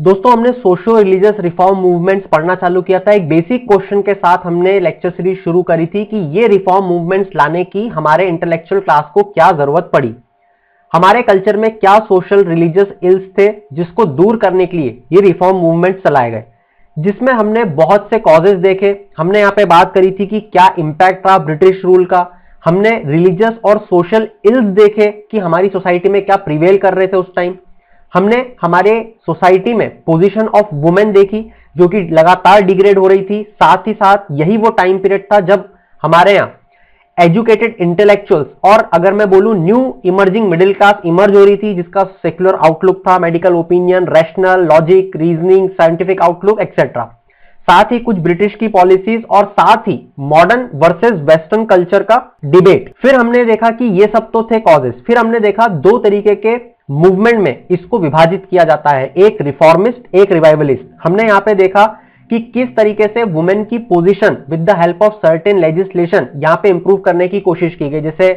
दोस्तों हमने socio religious reform movements पढ़ना चालू किया था। एक बेसिक क्वेश्चन के साथ हमने लेक्चर सीरीज शुरू करी थी कि ये रिफॉर्म मूवमेंट्स लाने की हमारे इंटेलेक्चुअल क्लास को क्या जरूरत पड़ी, हमारे कल्चर में क्या सोशल रिलीजियस इल्स थे जिसको दूर करने के लिए ये रिफॉर्म मूवमेंट्स चलाए गए, जिसमें हमने बहुत से कॉजेज देखे। हमने यहाँ पे बात करी थी कि क्या इंपैक्ट रहा ब्रिटिश रूल का। हमने रिलीजियस और सोशल इल्स देखे कि हमारी सोसाइटी में क्या प्रिवेल कर रहे थे उस टाइम। हमने हमारे सोसाइटी में पोजीशन ऑफ वुमेन देखी जो कि लगातार डिग्रेड हो रही थी। साथ ही साथ यही वो टाइम पीरियड था जब हमारे यहाँ एजुकेटेड इंटेलेक्चुअल्स और अगर मैं बोलूं new emerging middle class emerge हो रही थी, जिसका सेक्युलर आउटलुक था, medical opinion, rational, logic, reasoning, scientific outlook etcetera. साथ ही कुछ ब्रिटिश की पॉलिसीज और साथ ही मॉडर्न वर्सेस वेस्टर्न कल्चर का डिबेट। फिर हमने देखा कि ये सब तो थे कॉजेस। फिर हमने देखा दो तरीके के मूवमेंट में इसको विभाजित किया जाता है, एक रिफॉर्मिस्ट, एक रिवाइवलिस्ट। हमने यहाँ पे देखा कि किस तरीके से वुमेन की position with the help of certain legislation यहाँ पे इंप्रूव करने की कोशिश की गई। जैसे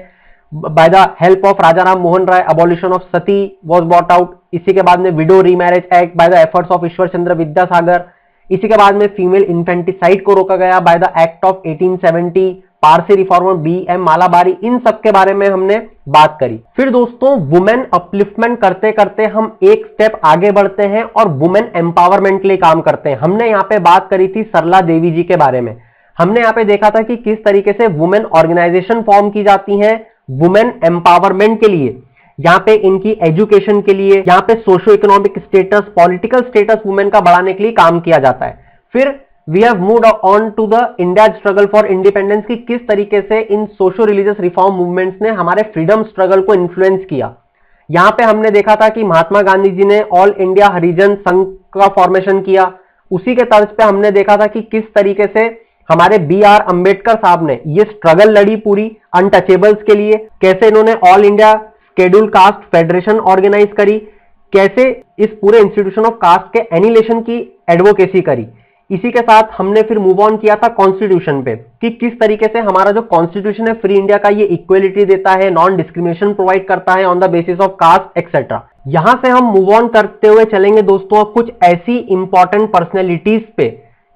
by the help of Raja Ram Mohan Roy abolition of sati was brought out. इसी के बाद में widow remarriage act by the efforts of Ishwar Chandra Vidyasagar. इसी के बाद में फीमेल इन्फेंटिसाइड को रोका गया by the act of 1870। Parsi reformer B M. Malabari. इन सब के बारे में हमने बात करी। फिर दोस्तों वुमेन अपलिफ्टमेंट करते करते हम एक स्टेप आगे बढ़ते हैं और वुमेन एम्पावरमेंट के लिए काम करते हैं। हमने यहाँ पे बात करी थी सरला देवी जी के बारे में। हमने यहाँ पे देखा था कि किस तरीके से वुमेन ऑर्गेनाइजेशन फॉर्म की जाती हैं वुमेन एम्पावरमेंट के लिए, यहाँ पे इनकी एजुकेशन के लिए, यहाँ पे socio economic status, political status women का बढ़ाने के लिए काम किया जाता है। फिर we have moved on to the India struggle for independence की किस तरीके से इन सोशो रिलीजियस रिफॉर्म मूवमेंट्स ने हमारे फ्रीडम स्ट्रगल को इन्फ्लुएंस किया। यहाँ पे हमने देखा था कि महात्मा गांधी जी ने ऑल इंडिया हरिजन संघ का फॉर्मेशन किया। उसी के तर्ज पे हमने देखा था कि किस तरीके से हमारे बी.आर. अंबेडकर साहब ने ये स्ट्रगल लड़ी पूरी अनटचेबल्स के लिए, कैसे इन्होंने all India scheduled caste federation organise करी, कैसे इस पूरे इंस्टीट्यूशन ऑफ कास्ट के एनिलेशन की एडवोकेसी करी। इसी के साथ हमने फिर मूव ऑन किया था कॉन्स्टिट्यूशन पे कि किस तरीके से हमारा जो कॉन्स्टिट्यूशन है फ्री इंडिया का ये इक्वलिटी देता है, नॉन डिस्क्रिमिनेशन प्रोवाइड करता है on the basis of caste etcetera. यहां से हम मूव ऑन करते हुए चलेंगे दोस्तों कुछ ऐसी इंपॉर्टेंट पर्सनैलिटीज पे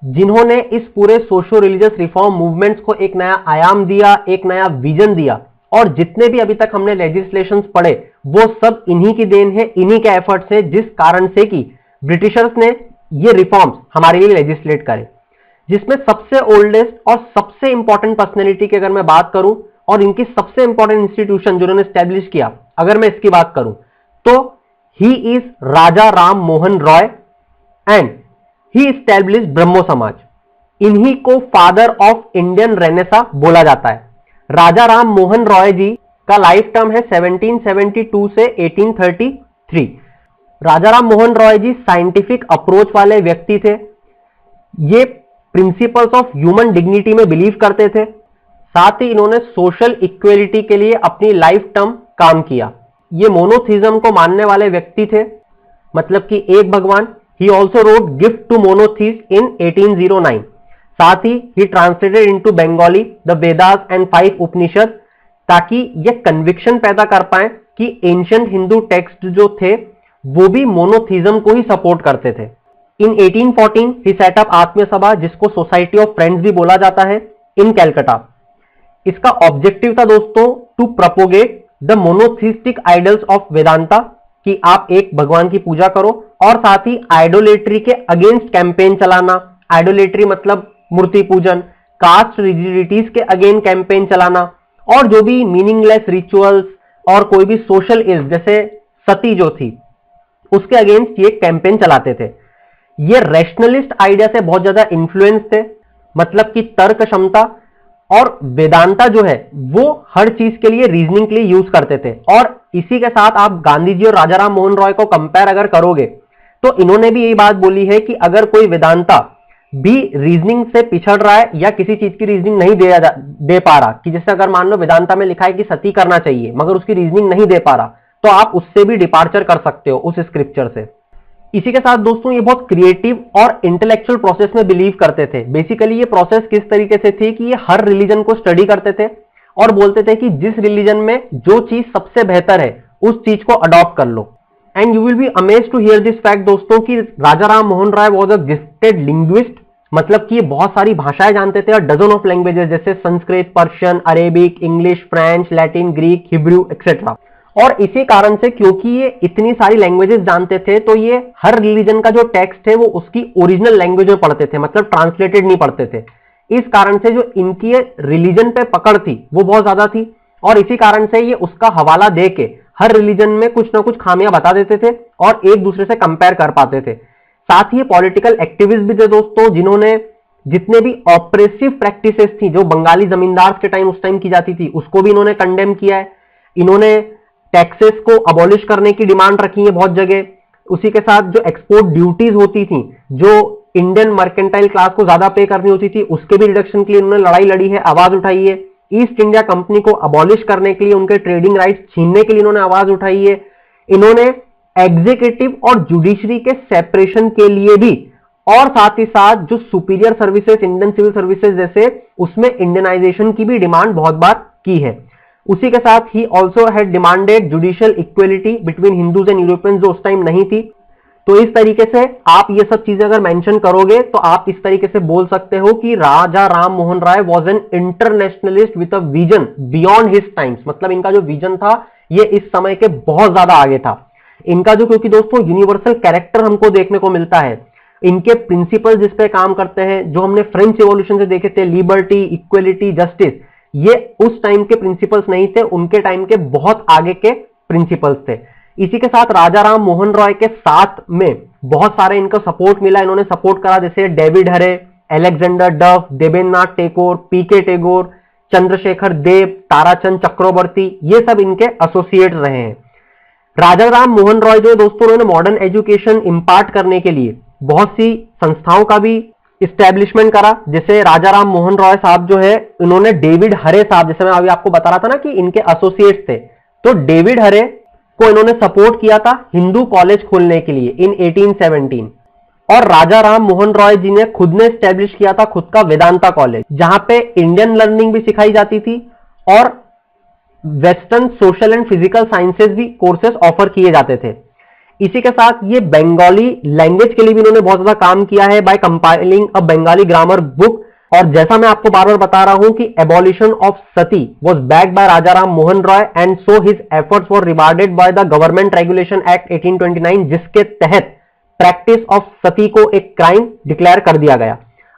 जिन्होंने इस पूरे सोशो रिलीजियस रिफॉर्म मूवमेंट्स को एक नया आयाम दिया, एक नया विजन दिया। और जितने भी अभी तक हमने लेजिस्लेशंस पढ़े वो सब इन्हीं की देन है, इन्हीं के एफर्ट से, जिस कारण से कि ब्रिटिशर्स ने ये रिफॉर्म्स हमारे लिए लेजिस्लेट करे। जिसमें सबसे ओल्डेस्ट और सबसे इंपॉर्टेंट पर्सनैलिटी की अगर मैं बात करूं और इनकी सबसे इंपॉर्टेंट इंस्टीट्यूशन जो उन्होंने स्टैब्लिश किया, अगर मैं इसकी बात करूं तो he is Raja Ram Mohan Roy and he establish Brahmo Samaj. इन्हीं को फादर ऑफ इंडियन रेनेसा बोला जाता है। राजा राम मोहन रॉय जी का लाइफ टर्म है 1772 से 1833। राजा राम मोहन रॉय जी साइंटिफिक अप्रोच वाले व्यक्ति थे। ये प्रिंसिपल्स ऑफ ह्यूमन डिग्निटी में बिलीव करते थे। साथ ही इन्होंने सोशल इक्वेलिटी के लिए अपनी लाइफ टर्म काम किया। ये मोनोथीज्म को मानने वाले व्यक्ति थे, मतलब कि एक भगवान। He also wrote gift to monotheists in 1809। साथ ही translated into Bengali the Vedas and 5 Upanishad, ताकि ये कन्विक्शन पैदा कर पाए कि एंशिएंट हिंदू टेक्स्ट जो थे वो भी मोनोथीज्म को ही सपोर्ट करते थे। इन 1814 ही सेट अप आत्मीय सभा, जिसको सोसाइटी ऑफ फ्रेंड्स भी बोला जाता है, इन कैलकाटा। इसका ऑब्जेक्टिव था दोस्तों to propagate the monotheistic ideals of Vedanta, कि आप एक भगवान की पूजा करो, और साथ ही आइडोलेट्री के अगेंस्ट कैंपेन चलाना। आइडोलेट्री मतलब मूर्ति पूजन, कास्ट रिजिडिटीज के अगेंस्ट कैंपेन चलाना, और जो भी मीनिंगलेस रिचुअल्स और कोई भी सोशल इल्स जैसे सती जो थी उसके अगेंस्ट ये कैंपेन चलाते थे। ये रैशनलिस्ट आइडिया से बहुत ज्यादा इन्फ्लुएंस थे, मतलब कि तर्क क्षमता, और वेदांता जो है वो हर चीज के लिए रीजनिंग के लिए यूज करते थे। और इसी के साथ आप गांधी जी और राजा राम मोहन रॉय को कंपेयर अगर करोगे तो इन्होंने भी यही बात बोली है कि अगर कोई वेदांता भी रीजनिंग से पिछड़ रहा है या किसी चीज की रीजनिंग नहीं दे पा रहा, कि जैसे अगर मान लो वेदांता में लिखा है कि सती करना चाहिए मगर उसकी रीजनिंग नहीं दे पा रहा, तो आप उससे भी डिपार्चर कर सकते हो उस स्क्रिप्चर से। इसी के साथ दोस्तों ये बहुत क्रिएटिव और इंटेलेक्चुअल प्रोसेस में बिलीव करते थे। बेसिकली ये प्रोसेस किस तरीके से थी कि ये हर रिलीजन को स्टडी करते थे और बोलते थे कि जिस रिलीजन में जो चीज सबसे बेहतर है उस चीज को अडॉप्ट कर लो। And you will be amazed to hear this fact दोस्तों कि Raja Ram Mohan Roy was a gifted linguist, मतलब कि ये बहुत सारी भाषाएं जानते थे और डजन ऑफ लैंग्वेजेस जैसे Sanskrit, Persian, Arabic, English, French, Latin, Greek, Hebrew etcetera. और इसी कारण से क्योंकि ये इतनी सारी लैंग्वेजेस जानते थे तो ये हर रिलीजन का जो टेक्स्ट है वो उसकी ओरिजिनल लैंग्वेज में पढ़ते थे, मतलब ट्रांसलेटेड नहीं पढ़ते थे। इस कारण से जो इनकी रिलीजन पे पकड़ थी वो बहुत ज्यादा थी और इसी कारण से ये उसका हवाला दे के हर रिलीजन में कुछ ना कुछ खामियां बता देते थे और एक दूसरे से कंपेयर कर पाते थे। साथ ही पॉलिटिकल एक्टिविस्ट भी थे दोस्तों, जिन्होंने जितने भी ऑपरेसिव प्रैक्टिसेस थी जो बंगाली जमींदार के टाइम उस टाइम की जाती थी उसको भी इन्होंने कंडेम किया है। इन्होंने टैक्सेस को अबॉलिश करने की डिमांड रखी है बहुत जगह। उसी के साथ जो एक्सपोर्ट ड्यूटीज होती थी जो इंडियन मर्केंटाइल क्लास को ज्यादा पे करनी होती थी उसके भी रिडक्शन के लिए उन्होंने लड़ाई लड़ी है, आवाज उठाई है। ईस्ट इंडिया कंपनी को अबॉलिश करने के लिए, उनके ट्रेडिंग राइट्स छीनने के लिए इन्होंने आवाज उठाई है। इन्होंने एग्जीक्यूटिव और जुडिशरी के सेपरेशन के लिए भी और साथ ही साथ जो superior services, Indian civil services जैसे उसमें इंडियनाइजेशन की भी डिमांड बहुत बार की है। उसी के साथ he also had demanded judicial equality between Hindus and Europeans जो उस टाइम नहीं थी। तो इस तरीके से आप ये सब चीजें अगर मेंशन करोगे तो आप इस तरीके से बोल सकते हो कि Raja Ram Mohan Roy was an internationalist with a vision beyond his times, मतलब इनका जो विजन था ये इस समय के बहुत ज्यादा आगे था। इनका जो, क्योंकि दोस्तों यूनिवर्सल कैरेक्टर हमको देखने को मिलता है, इनके प्रिंसिपल जिस पे काम करते हैं, जो हमने फ्रेंच रिवॉल्यूशन से देखे थे, लिबर्टी, इक्वलिटी, जस्टिस, ये उस टाइम के प्रिंसिपल्स नहीं थे, उनके टाइम के बहुत आगे के प्रिंसिपल्स थे। इसी के साथ राजा राम मोहन रॉय के साथ में बहुत सारे इनको सपोर्ट मिला, इन्होंने सपोर्ट करा, जैसे डेविड हरे, अलेक्जेंडर डफ, देवेंद्रनाथ टैगोर, पीके टैगोर, चंद्रशेखर देव, ताराचंद चक्रवर्ती, ये सब इनके एसोसिएट रहे हैं। राजा राम मोहन रॉय जो दोस्तों उन्होंने मॉडर्न एजुकेशन इंपार्ट करने के लिए बहुत सी संस्थाओं का भी इस्टेब्लिशमेंट करा। जैसे राजा राम मोहन रॉय साहब जो है, इन्होंने डेविड हरे साहब, जैसे मैं अभी आपको बता रहा था ना कि इनके एसोसिएट्स थे, तो डेविड हरे को इन्होंने सपोर्ट किया था हिंदू कॉलेज खोलने के लिए इन 1817। और राजा राम मोहन रॉय जी ने खुद ने स्टैब्लिश किया था खुद का वेदांता कॉलेज, जहां पे इंडियन लर्निंग भी सिखाई जाती थी और western social and physical sciences भी कोर्सेस ऑफर किए जाते थे। इसी के साथ ये बंगाली लैंग्वेज के लिए भी इन्होंने बहुत ज्यादा काम किया है बाय कंपाइलिंग अ बंगाली ग्रामर बुक। और जैसा मैं आपको बार बार बता रहा हूं कि abolition of sati was backed by Raja Ram Mohan Roy and so his efforts were rewarded by the government regulation act 1829, जिसके तहत प्रैक्टिस ऑफ सती को एक क्राइम डिक्लेयर कर दिया गया।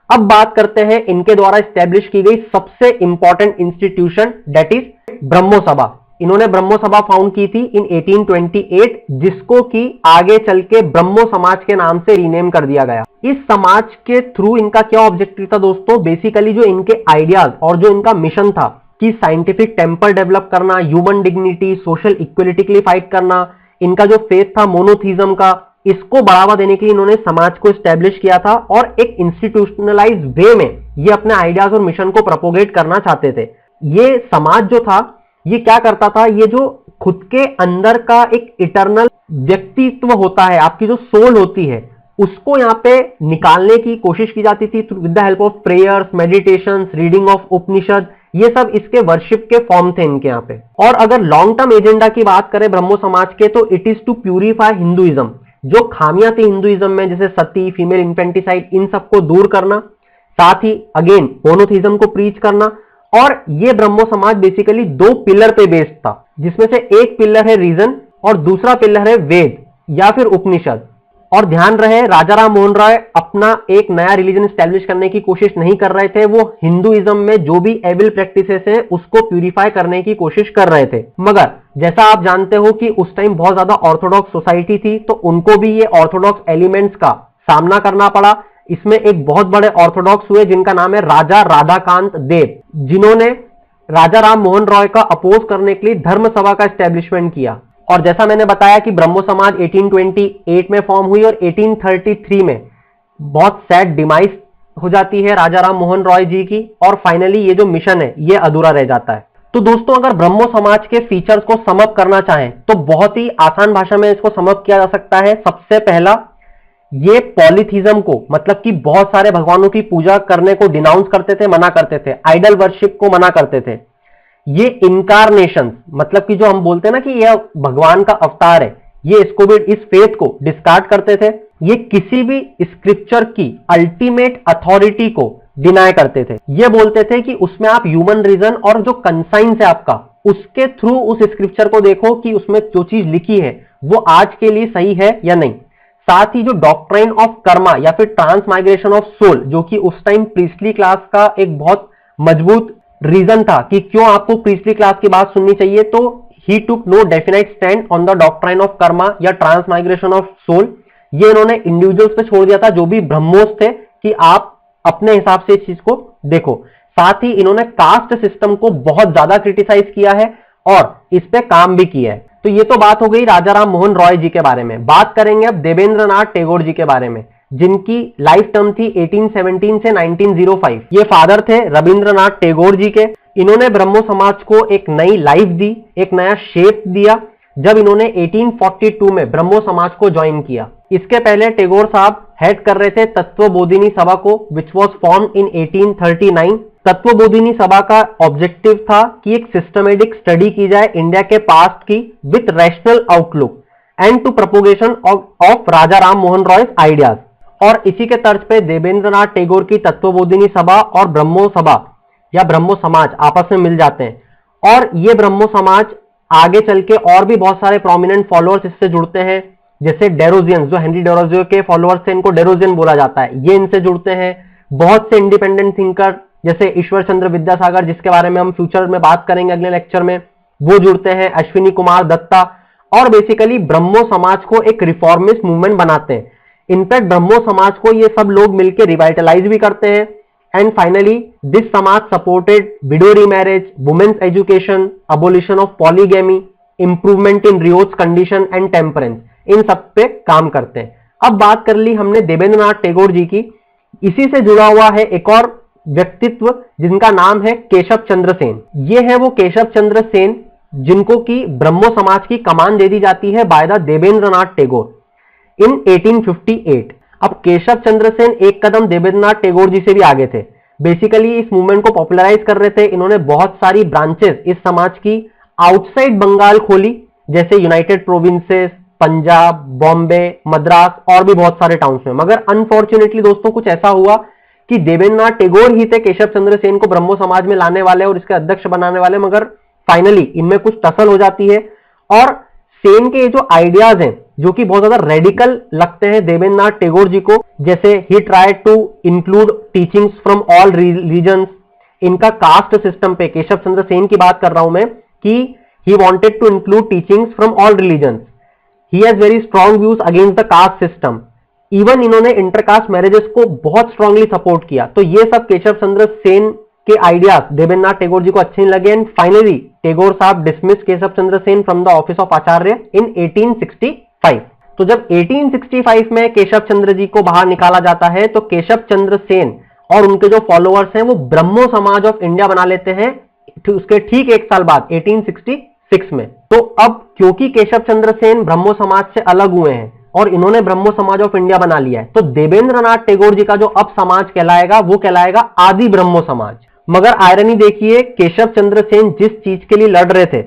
अब बात करते हैं इनके द्वारा स्टैब्लिश की गई सबसे इंपॉर्टेंट इंस्टीट्यूशन, दैट इज ब्रह्मो सभा। इन्होंने ब्रह्मो सभा फाउंड की थी इन 1828, जिसको कि आगे चल के ब्रह्मो समाज के नाम से रीनेम कर दिया गया। इस समाज के थ्रू इनका क्या ऑब्जेक्टिव था दोस्तों, बेसिकली जो इनके आइडियाज और जो इनका मिशन था कि साइंटिफिक टेम्पल डेवलप करना, ह्यूमन डिग्निटी, सोशल इक्वलिटी के लिए फाइट करना, इनका जो फेथ था मोनोथीज्म का, इसको बढ़ावा देने के लिए इन्होंने समाज को एस्टेब्लिश किया था और एक इंस्टीट्यूशनलाइज वे में ये अपने आइडियाज और मिशन को प्रोपोगेट करना चाहते थे। ये समाज जो था ये क्या करता था, ये जो खुद के अंदर का एक इटरनल व्यक्तित्व होता है, आपकी जो सोल होती है, उसको यहाँ पे निकालने की कोशिश की जाती थी with the help of prayers, meditations, reading of Upanishad, ये सब इसके वर्शिप के फॉर्म थे इनके यहाँ पे। और अगर लॉन्ग टर्म एजेंडा की बात करें ब्रह्मो समाज के, तो it is to purify Hinduism. जो खामियां थी हिंदुइज्म में, जैसे सती, फीमेल इन्फेंटिसाइड, इन सबको दूर करना, साथ ही अगेन मोनोथीज्म को प्रीच करना। और ये ब्रह्मो समाज बेसिकली दो पिलर पे बेस्ड था, जिसमें से एक पिलर है रीजन और दूसरा पिलर है वेद या फिर उपनिषद। और ध्यान रहे, राजा राम मोहन राय अपना एक नया रिलीजन स्टैब्लिश करने की कोशिश नहीं कर रहे थे, वो हिंदुइज्म में जो भी एविल प्रैक्टिसेस हैं उसको प्यूरिफाई करने की कोशिश कर रहे थे। मगर जैसा आप जानते हो कि उस टाइम बहुत ज्यादा ऑर्थोडॉक्स सोसाइटी थी, तो उनको भी ये ऑर्थोडॉक्स एलिमेंट्स का सामना करना पड़ा। इसमें एक बहुत बड़े ऑर्थोडॉक्स हुए जिनका नाम है राजा राधाकांत देव, जिन्होंने राजा राम मोहन रॉय का अपोज करने के लिए धर्म सभा का एस्टेब्लिशमेंट किया। और जैसा मैंने बताया कि ब्रह्मो समाज 1828 में फॉर्म हुई और 1833 में बहुत सैड डिमाइस हो जाती है राजा राम मोहन रॉय जी की, और फाइनली ये जो मिशन है ये अधूरा रह जाता है। तो दोस्तों अगर ब्रह्मो समाज के फीचर्स को समअप करना चाहें तो बहुत ही आसान भाषा में इसको समअप किया जा सकता है। सबसे पहला, ये पॉलीथीज्म को, मतलब कि बहुत सारे भगवानों की पूजा करने को डिनाउंस करते थे, मना करते थे, आइडल वर्शिप को मना करते थे। ये इनकारनेशन, मतलब कि जो हम बोलते हैं ना कि यह भगवान का अवतार है, ये इसको भी, इस फेथ को डिस्कार्ड करते थे। ये किसी भी स्क्रिप्चर की अल्टीमेट अथॉरिटी को डिनाय करते थे। ये बोलते थे कि उसमें आप ह्यूमन रीजन और जो कंसाइंस है आपका, उसके थ्रू उस स्क्रिप्चर को देखो कि उसमें जो चीज लिखी है वो आज के लिए सही है या नहीं। साथ ही जो डॉक्ट्राइन ऑफ कर्मा या फिर ट्रांसमाइग्रेशन ऑफ सोल, जो कि उस टाइम प्रीस्टली क्लास का एक बहुत मजबूत रीजन था कि क्यों आपको प्रीस्टली क्लास की बात सुननी चाहिए, तो he took no definite stand on the doctrine of karma या ट्रांसमाइग्रेशन ऑफ सोल। ये इन्होंने इंडिविजुअल्स पे छोड़ दिया था जो भी ब्रह्मोस थे कि आप अपने हिसाब से इस चीज को देखो। साथ ही इन्होंने कास्ट सिस्टम को बहुत ज्यादा क्रिटिसाइज किया है और इस पे काम भी किया है। तो ये तो बात हो गई राजा राम मोहन रॉय जी के बारे में। बात करेंगे अब देवेंद्रनाथ टैगोर जी के बारे में, जिनकी लाइफ टर्म थी 1817 से 1905। ये फादर थे रविंद्रनाथ टैगोर जी के। इन्होंने ब्रह्मो समाज को एक नई लाइफ दी, एक नया शेप दिया जब इन्होंने 1842 में ब्रह्मो समाज को ज्वाइन किया। इसके पहले टैगोर साहब हेड कर रहे थे तत्वबोधिनी सभा को, which was formed in 1839। Tattvabodhini सभा का ऑब्जेक्टिव था कि एक सिस्टमेटिक स्टडी की जाए इंडिया के पास्ट की with rational outlook and to propagation of Raja Ram Mohan Roy ideas. और इसी के तर्ज पे देवेंद्रनाथ टैगोर की तत्वबोधिनी सभा और ब्रह्मो सभा या ब्रह्मो समाज आपस में मिल जाते हैं और ये ब्रह्मो समाज आगे चल के और भी बहुत सारे प्रोमिनेंट फॉलोअर्स इससे जुड़ते हैं, जैसे डेरोजियंस, जो हेनरी डेरोजियो के फॉलोअर्स थे, इनको डेरोजियन बोला जाता है, ये इनसे जुड़ते हैं। बहुत से इंडिपेंडेंट थिंकर जैसे ईश्वर चंद्र विद्यासागर, जिसके बारे में हम फ्यूचर में बात करेंगे अगले लेक्चर में, वो जुड़ते हैं, अश्विनी कुमार दत्ता, और बेसिकली ब्रह्मो समाज को एक रिफॉर्मिस्ट मूवमेंट बनाते हैं। इनफैक्ट ब्रह्मो समाज को ये सब लोग मिलकर रिवाइटलाइज भी करते हैं। And finally this Samaj supported widow remarriage, women's education, abolition of polygamy, improvement in ryots condition and temperance, इन सब पे काम करते हैं। अब बात कर ली हमने देवेंद्रनाथ टैगोर जी की, इसी से जुड़ा हुआ है एक और व्यक्तित्व जिनका नाम है केशव चंद्र सेन। ये है वो केशव चंद्र सेन जिनको की ब्रह्मो समाज की कमान दे दी जाती है बाय द देवेंद्रनाथ टैगोर इन 1858। अब केशव चंद्र सेन एक कदम देवेंद्रनाथ टैगोर जी से भी आगे थे। बेसिकली इस मूवमेंट को पॉपुलराइज कर रहे थे। इन्होंने बहुत सारी ब्रांचेस इस समाज की आउटसाइड बंगाल खोली, जैसे यूनाइटेड प्रोविंसेस, पंजाब, बॉम्बे, मद्रास और भी बहुत सारे टाउन्स में। मगर अनफॉर्चुनेटली दोस्तों कुछ ऐसा हुआ कि देवेंद्रनाथ टैगोर ही थे केशव चंद्र सेन को ब्रह्मो समाज में लाने वाले और इसके अध्यक्ष बनाने वाले, मगर फाइनली इनमें कुछ टसल हो जाती है और सेन के जो आइडियाज हैं जो कि बहुत ज्यादा रेडिकल लगते हैं देवेंद्रनाथ टैगोर जी को, जैसे he tried to include teachings from all religions. इनका कास्ट सिस्टम पे, केशव चंद्र सेन की बात कर रहा हूं मैं, कि he wanted to include teachings from all religions. He has very strong views against the caste system. Even इन्होंने इंटरकास्ट मैरिजेस को बहुत स्ट्रांगली सपोर्ट किया। तो ये सब केशव चंद्र सेन के आइडियाज देवेंद्रनाथ टैगोर जी को अच्छे नहीं लगे एंड फाइनली टैगोर साहब dismiss Keshav Chandra Sen from the office of Acharya in 1865। तो जब 1865 में केशव चंद्र जी को बाहर निकाला जाता है तो केशव चंद्र सेन और उनके जो फॉलोअर्स हैं वो ब्रह्मो समाज ऑफ इंडिया बना लेते हैं उसके ठीक एक साल बाद 1866 में। तो अब क्योंकि केशव चंद्र सेन ब्रह्मो समाज से अलग हुए हैं और इन्होंने ब्रह्मो समाज ऑफ इंडिया बना लिया है, तो देवेंद्रनाथ टैगोर जी का जो अब समाज कहलाएगा वो कहलाएगा आदि ब्रह्मो समाज। मगर आयरनी देखिए, केशव चंद्र सेन जिस चीज के लिए लड़ रहे थे,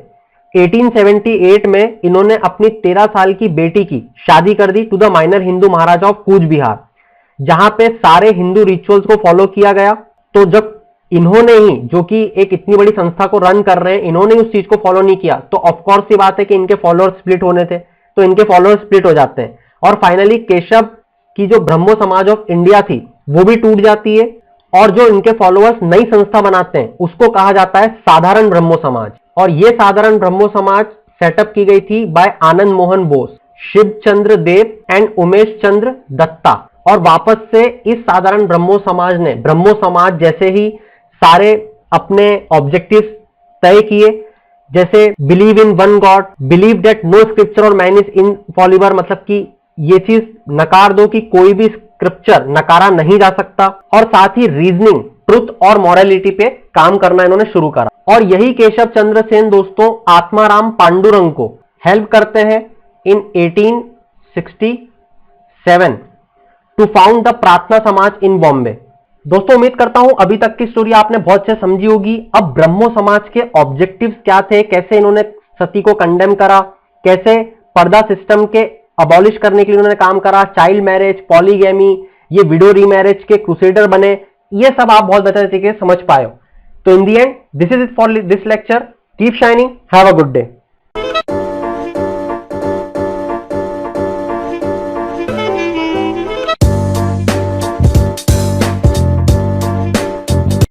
1878 में इन्होंने अपनी 13 साल की बेटी की शादी कर दी to the minor Hindu Maharaja of Cooch Behar, जहां पे सारे हिंदू रिचुअल्स को फॉलो किया गया। तो जब इन्होंने ही, जो कि एक इतनी बड़ी संस्था को रन कर रहे हैं, इन्होंने उस चीज को फॉलो नहीं किया तो ऑफकोर्स सी बात है कि इनके फॉलोअर्स स्प्लिट होने थे, तो इनके फॉलोअर्स स्प्लिट हो जाते हैं और फाइनली केशव की जो ब्रह्मो समाज ऑफ इंडिया थी वो भी टूट जाती है और जो इनके फॉलोअर्स नई संस्था बनाते हैं उसको कहा जाता है साधारण ब्रह्मो समाज। और ये साधारण ब्रह्मो समाज सेटअप की गई थी बाय आनंद मोहन बोस, शिव चंद्र देव एंड उमेश चंद्र दत्ता। और वापस से इस साधारण ब्रह्मो समाज ने ब्रह्मो समाज जैसे ही सारे अपने ऑब्जेक्टिव्स तय किए, जैसे believe in one God, believe that no scripture और मैन इज इनफॉलिबल, मतलब कि ये चीज नकार दो कि कोई भी स्क्रिप्चर नकारा नहीं जा सकता, और साथ ही रीजनिंग, ट्रुथ और मॉरलिटी पे काम करना इन्होंने शुरू करा। और यही केशव चंद्र सेन दोस्तों आत्माराम पांडुरंग को हेल्प करते हैं इन 1867 टू फाउंड द प्रार्थना समाज इन बॉम्बे। दोस्तों उम्मीद करता हूं अभी तक की स्टोरी आपने बहुत से समझी होगी। अब ब्रह्मो समाज के ऑब्जेक्टिव्स क्या थे, कैसे इन्होंने सती को कंडेम करा, कैसे पर्दा सिस्टम के अबॉलिश करने के लिए उन्होंने काम करा, चाइल्ड मैरिज, पॉलीगैमी, ये विडो रीमैरिज के क्रूसेडर बने, ये सब आप बहुत बेहतर तरीके से समझ पाए हो। तो in the end this is it for this lecture. Keep shining, have a good day.